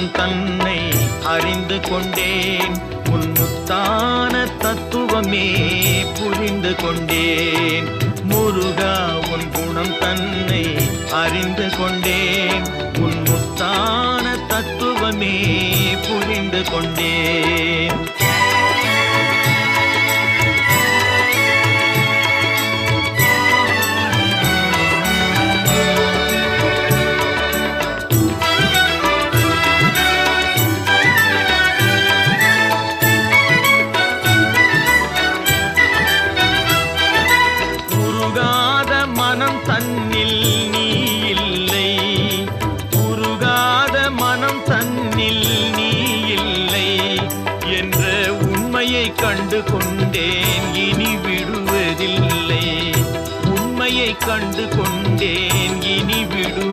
குணம் தன்னை அறிந்து கொண்டேன். உன் முத்தான தத்துவமே புரிந்து கொண்டேன். முருகா உன் குணம் தன்னை அறிந்து கொண்டேன். உன் முத்தான தத்துவமே புரிந்து கொண்டேன். மனம் தன்னில் நீ இல்லை, உருகாத மனம் தன்னில் நீ இல்லை என்ற உண்மையை கண்டு கொண்டேன். இனி விடுவதில்லை, உண்மையை கண்டு கொண்டேன். இனி விடு